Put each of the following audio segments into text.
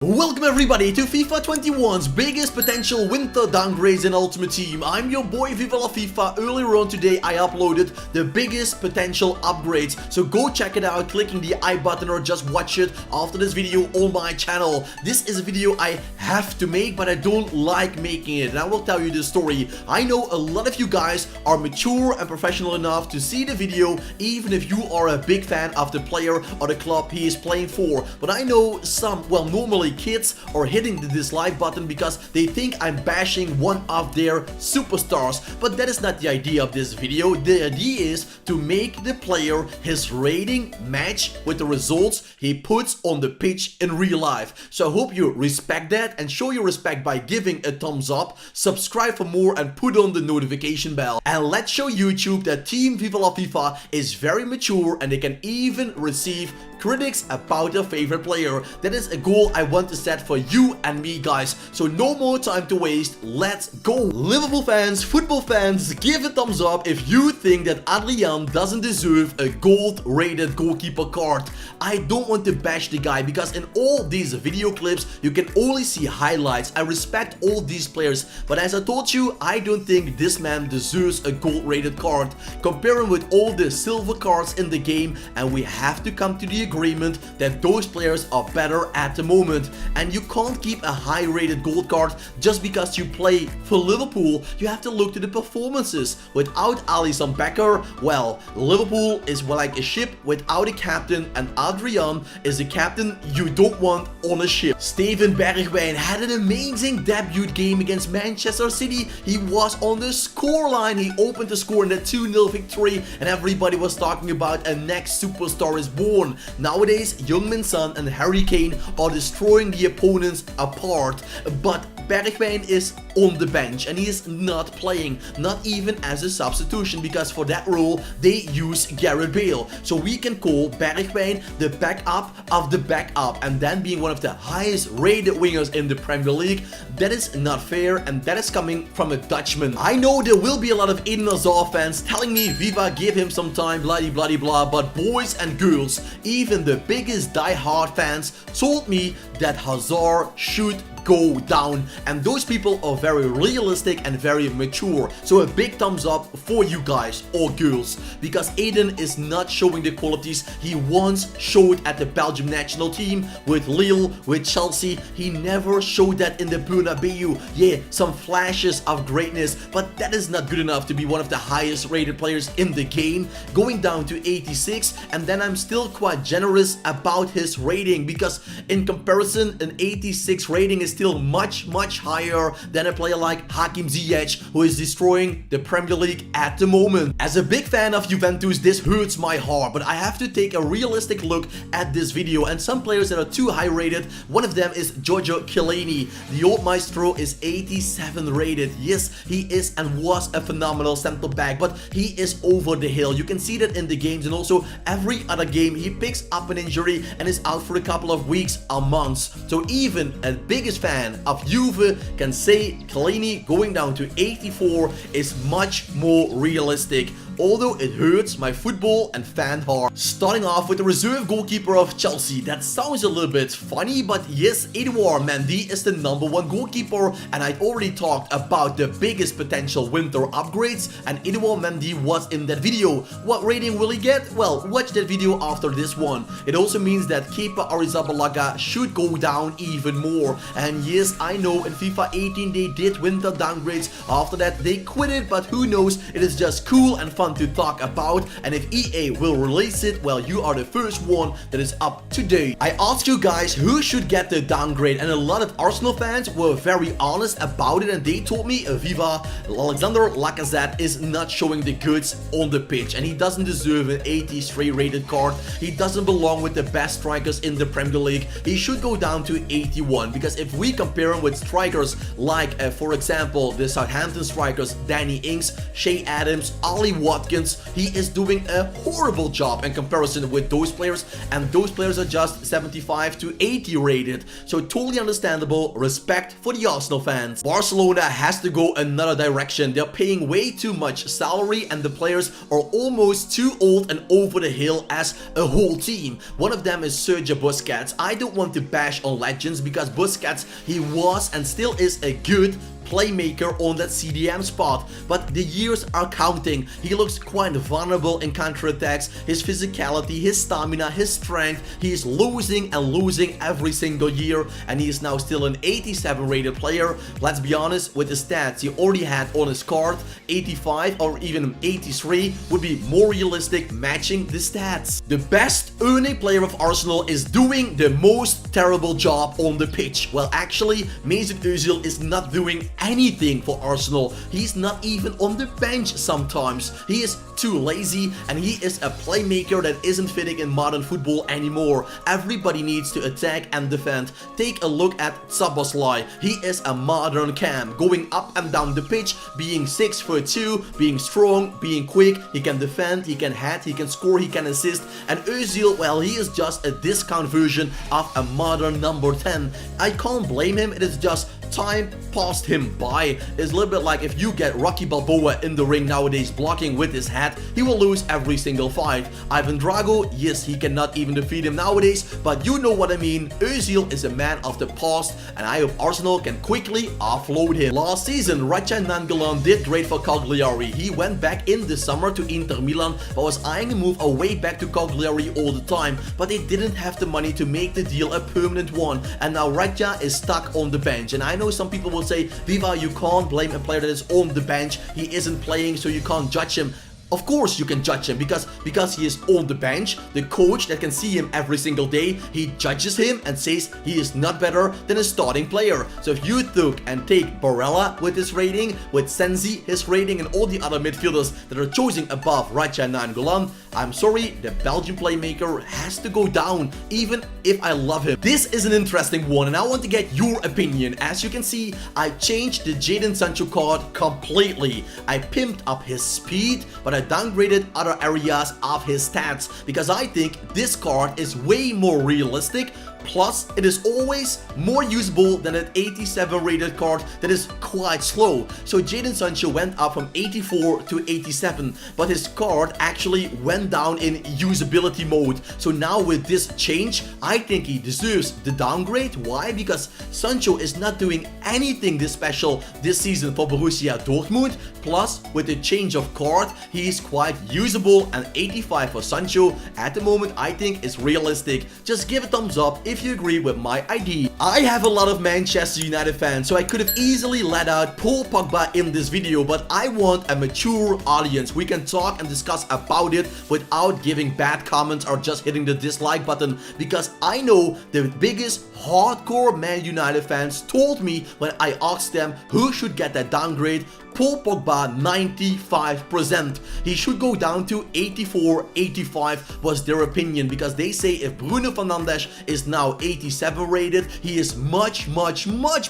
Welcome everybody to FIFA 21's biggest potential winter downgrades in Ultimate Team. I'm your boy Viva La FIFA. Earlier on today I uploaded the biggest potential upgrades, so go check it out clicking the I button or just watch it after this video on my channel. This is a video I have to make, but I don't like making it, and I will tell you the story. I know a lot of you guys are mature and professional enough to see the video even if you are a big fan of the player or the club he is playing for, but I know some, well, normally kids are hitting the dislike button because they think I'm bashing one of their superstars, but that is not the idea of this video. The idea is to make the player, his rating, match with the results he puts on the pitch in real life. So I hope you respect that and show your respect by giving a thumbs up, subscribe for more and put on the notification bell. And let's show YouTube that Team Viva La FIFA is very mature and they can even receive critics about their favorite player. That is a goal I want to set for you and me, guys. So no more time to waste, let's go. Liverpool fans, football fans, give a thumbs up if you think that ADRIAN doesn't deserve a gold rated goalkeeper card. I don't want to bash the guy because in all these video clips you can only see highlights. I respect all these players, but as I told you, I don't think this man deserves a gold rated card. Compare him with all the silver cards in the game, and we have to come to the agreement that those players are better at the moment. And you can't keep a high rated gold card just because you play for Liverpool. You have to look to the performances. Without Alisson Becker, well, Liverpool is like a ship without a captain, and ADRIAN is a captain you don't want on a ship. Steven Bergwijn had an amazing debut game against Manchester City. He was on the scoreline. He opened the score in the 2-0 victory, and everybody was talking about a next superstar is born. Nowadays, Heung-min Son and Harry Kane are destroying the opponents apart, but Bergwijn is on the bench and he is not playing, not even as a substitution, because for that role they use Gareth Bale. So we can call Bergwijn the backup of the backup, and then being one of the highest rated wingers in the Premier League. That is not fair, and that is coming from a Dutchman. I know there will be a lot of Eden Hazard fans telling me, Viva, give him some time, blah blah blah, but boys and girls, even the biggest die-hard fans told me that Hazard should go down, and those people are very realistic and very mature. So a big thumbs up for you guys or girls, because Eden is not showing the qualities he once showed at the Belgium national team with Lille, with Chelsea. He never showed that in the Bernabeu. Yeah, some flashes of greatness, but that is not good enough to be one of the highest rated players in the game. Going down to 86, and then I'm still quite generous about his rating, because in comparison an 86 rating is still much higher than a player like Hakim Ziyech, who is destroying the Premier League at the moment. As a big fan of Juventus, this hurts my heart, but I have to take a realistic look at this video, and some players that are too high rated. One of them is Giorgio Chiellini. The old maestro is 87 rated. Yes, he is and was a phenomenal center back, but he is over the hill. You can see that in the games, and also every other game he picks up an injury and is out for a couple of weeks or months. So even a biggest fan of Juve can say Chiellini going down to 84 is much more realistic, although it hurts my football and fan heart. Starting off with the reserve goalkeeper of Chelsea. That sounds a little bit funny, but yes, Edouard Mendy is the #1 goalkeeper, and I already talked about the biggest potential winter upgrades, and Edouard Mendy was in that video. What rating will he get? Well, watch that video after this one. It also means that Kepa Arrizabalaga should go down even more, and yes, I know in FIFA 18 they did winter downgrades. After that they quit it, but who knows, it is just cool and fun to talk about, and if EA will release it, well, you are the first one that is up to date. I asked you guys who should get the downgrade, and a lot of Arsenal fans were very honest about it, and they told me Viva, Alexander Lacazette is not showing the goods on the pitch, and he doesn't deserve an 83 rated card. He doesn't belong with the best strikers in the Premier League. He should go down to 81, because if we compare him with strikers like for example the Southampton strikers Danny Ings, Shea Adams, Ali Watkins, Watkins, he is doing a horrible job in comparison with those players, and those players are just 75 to 80 rated. So totally understandable. Respect for the Arsenal fans. Barcelona has to go another direction. They're paying way too much salary and the players are almost too old and over the hill as a whole team. One of them is Sergio Busquets. I don't want to bash on legends because Busquets, he was and still is a good playmaker on that CDM spot, but the years are counting. He looks quite vulnerable in counterattacks. His physicality, his stamina, his strength, he is losing and losing every single year, and he is now still an 87 rated player. Let's be honest with the stats he already had on his card. 85 or even 83 would be more realistic, matching the stats. The best earning player of Arsenal is doing the most terrible job on the pitch. Well, actually, Mesut Özil is not doing anything for Arsenal. He's not even on the bench sometimes. He is too lazy and he is a playmaker that isn't fitting in modern football anymore. Everybody needs to attack and defend. Take a look at Szoboszlai. He is a modern cam, going up and down the pitch, being 6'2", being strong, being quick. He can defend, he can head, he can score, he can assist. And Özil, well, he is just a discount version of a modern number 10. I can't blame him. It is just time passed him by. It's a little bit like if you get Rocky Balboa in the ring nowadays blocking with his head, he will lose every single fight. Ivan Drago, yes, he cannot even defeat him nowadays, but you know what I mean. Özil is a man of the past, and I hope Arsenal can quickly offload him. Last season, NAINGGOLAN did great for Cagliari. He went back in the summer to Inter Milan, but was eyeing a move away back to Cagliari all the time, but they didn't have the money to make the deal a permanent one, and now Raja is stuck on the bench. And I know some people will say, Viva, you can't blame a player that is on the bench. He isn't playing, so you can't judge him. Of course you can judge him because he is on the bench. The coach that can see him every single day, he judges him and says he is not better than a starting player. So if you took and take Barella with his rating, with Sensi his rating, and all the other midfielders that are choosing above NAINGGOLAN, I'm sorry, the Belgian playmaker has to go down, even if I love him. This is an interesting one and I want to get your opinion. As you can see, I changed the Jadon Sancho card completely. I pimped up his speed, but I downgraded other areas of his stats because I think this card is way more realistic. Plus, it is always more usable than an 87 rated card that is quite slow. So Jadon Sancho went up from 84 to 87, but his card actually went down in usability mode. So now with this change, I think he deserves the downgrade. Why? Because Sancho is not doing anything this special this season for Borussia Dortmund. Plus, with the change of card, he is quite usable, and 85 for Sancho at the moment I think is realistic. Just give a thumbs up if you agree with my idea. I have a lot of Manchester United fans, so I could have easily let out Paul Pogba in this video, but I want a mature audience. We can talk and discuss about it without giving bad comments or just hitting the dislike button, because I know the biggest hardcore Man United fans told me when I asked them who should get that downgrade, Paul Pogba 95%. He should go down to 84, 85 was their opinion, because they say if Bruno Fernandes is now 87 rated, he is much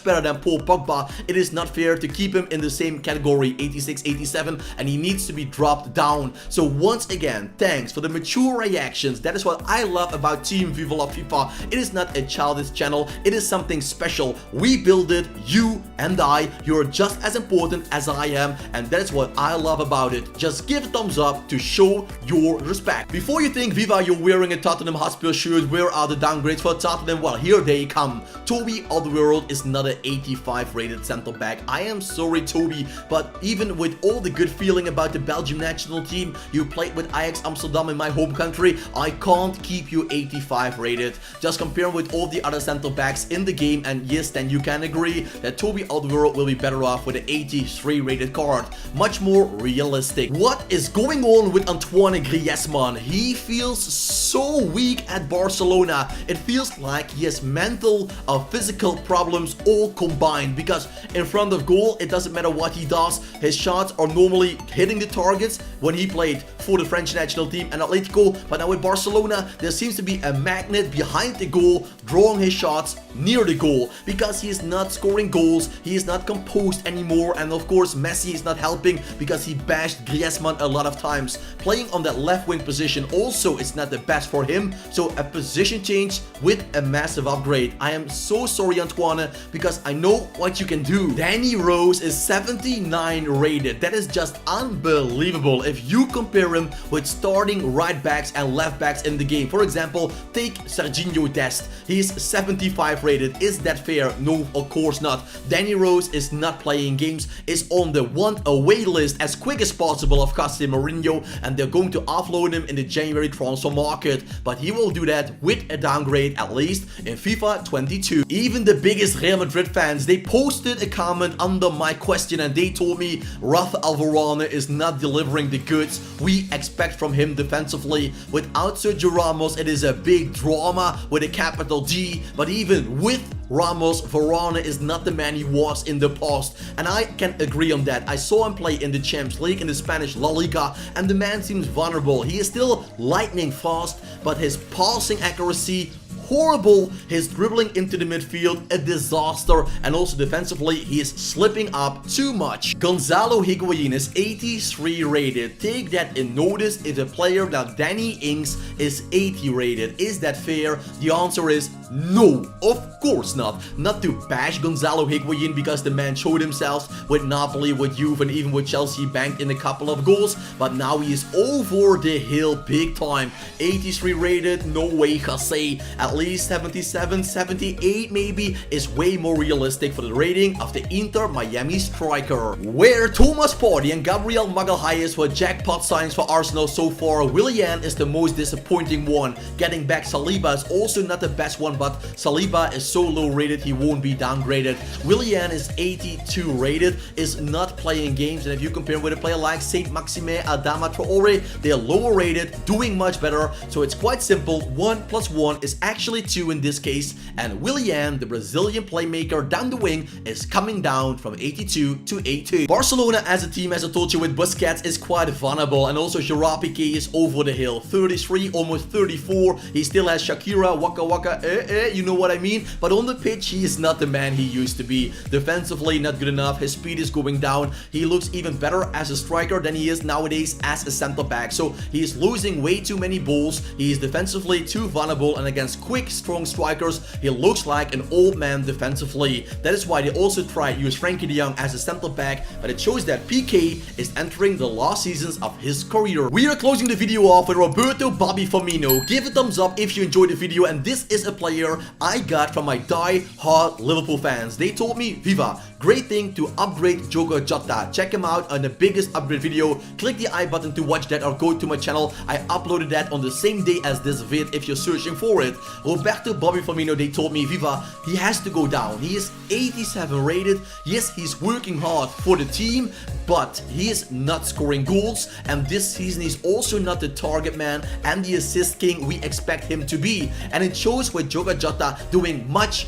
better than Paul Pogba. It is not fair to keep him in the same category, 86, 87, and he needs to be dropped down. So once again, thanks for the mature reactions. That is what I love about Team Viva la FIFA. It is not a childish channel, it is something special. We build it, you and I. You're just as important as I am, and that's what I love about it. Just give a thumbs up to show your respect. Before you think, Viva, you're wearing a Tottenham Hotspur shirt, where are the downgrades for Tottenham? Well, here they come. Toby Alderweireld is not an 85 rated center back. I am sorry, Toby, but even with all the good feeling about the Belgium national team, you played with Ajax Amsterdam in my home country, I can't keep you 85 rated. Just compare with all the other center backs in the game, and yes, then you can agree that Toby Alderweireld will be better off with an 83 rated card. Much more realistic. What is going on with Antoine Griezmann? He feels so weak at Barcelona. It feels almost like he has mental or physical problems all combined, because in front of goal, it doesn't matter what he does, his shots are normally hitting the targets when he played for the French national team and Atletico, but now with Barcelona, there seems to be a magnet behind the goal drawing his shots near the goal, because he is not scoring goals, he is not composed anymore, and of course Messi is not helping because he bashed Griezmann a lot of times. Playing on that left wing position also is not the best for him, so a position change with a massive upgrade. I am so sorry, Antoine, because I know what you can do. Danny Rose is 79 rated. That is just unbelievable if you compare him with starting right backs and left backs in the game. For example, take Serginho Dest. He's 75 rated. Is that fair? No, of course not. Danny Rose is not playing games, is on the want away list as quick as possible of Jose Mourinho, and they're going to offload him in the January transfer market, but he will do that with a downgrade, at least in FIFA 22. Even the biggest Real Madrid fans, they posted a comment under my question and they told me Rafael Varane is not delivering the goods we expect from him defensively. Without Sergio Ramos, it is a big drama with a capital D, but even with Ramos, Varane is not the man he was in the past, and I can agree on that. I saw him play in the Champions League, in the Spanish La Liga, and the man seems vulnerable. He is still lightning fast, but his passing accuracy, horrible. His dribbling into the midfield, a disaster, and also defensively he is slipping up too much. Gonzalo Higuain is 83 rated. Take that in notice if a player like Danny Ings is 80 rated. Is that fair? The answer is no, of course not. Not to bash Gonzalo Higuain because the man showed himself with Napoli, with Juve, and even with Chelsea, banked in a couple of goals, but now he is over the hill big time. 83 rated, no way, Jose. At least 77, 78 maybe is way more realistic for the rating of the Inter Miami striker. Where Thomas Partey and Gabriel Magalhaes were jackpot signs for Arsenal so far, Willian is the most disappointing one. Getting back Saliba is also not the best one, but Saliba is so low rated he won't be downgraded. Willian is 82 rated, is not playing games, and if you compare with a player like Saint-Maximin, Adama Traore, they're lower rated, doing much better. So it's quite simple, 1 + 1 is actually 2 in this case, and Willian, the Brazilian playmaker down the wing, is coming down from 82 to 82. Barcelona as a team, as I told you, with Busquets is quite vulnerable, and also Gerard Piqué is over the hill, 33, almost 34. He still has Shakira, Waka Waka, you know what I mean? But on the pitch, he is not the man he used to be. Defensively, not good enough. His speed is going down. He looks even better as a striker than he is nowadays as a center back. So he is losing way too many balls. He is defensively too vulnerable, and against quick, strong strikers, he looks like an old man defensively. That is why they also tried to use Frankie de Jong as a center back, but it shows that PK is entering the last seasons of his career. We are closing the video off with Roberto Bobby Firmino. Give a thumbs up if you enjoyed the video, and this is a player I got from my die-hard Liverpool fans. They told me, Viva, great thing to upgrade Diogo Jota. Check him out on the biggest upgrade video. Click the I button to watch that, or go to my channel. I uploaded that on the same day as this vid if you're searching for it. Roberto Bobby Firmino, they told me, Viva, he has to go down. He is 87 rated. Yes, he's working hard for the team, but he is not scoring goals, and this season he's also not the target man and the assist king we expect him to be. And it shows with Diogo Jota doing much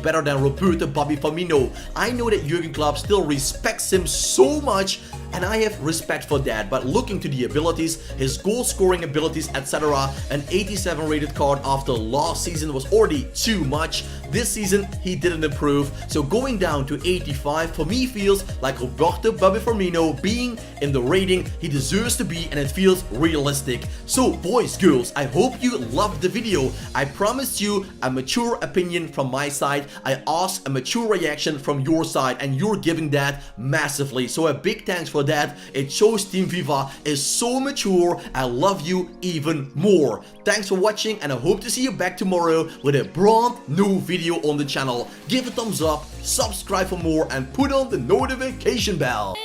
better than Roberto Bobby Firmino. I know that Jurgen Klopp still respects him so much, and I have respect for that, but looking to the abilities, his goal scoring abilities, etc., an 87 rated card after last season was already too much. This season he didn't improve, so going down to 85 for me feels like Roberto Bobby Firmino being in the rating he deserves to be, and it feels realistic. So boys, girls, I hope you loved the video. I promised you a mature opinion from my side. I asked a mature reaction from your side, and you're giving that massively, so a big thanks for that. It shows Team Viva is so mature. I love you even more. Thanks for watching, and I hope to see you back tomorrow with a brand new video on the channel. Give a thumbs up, subscribe for more, and put on the notification bell.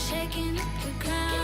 Shaking up the ground.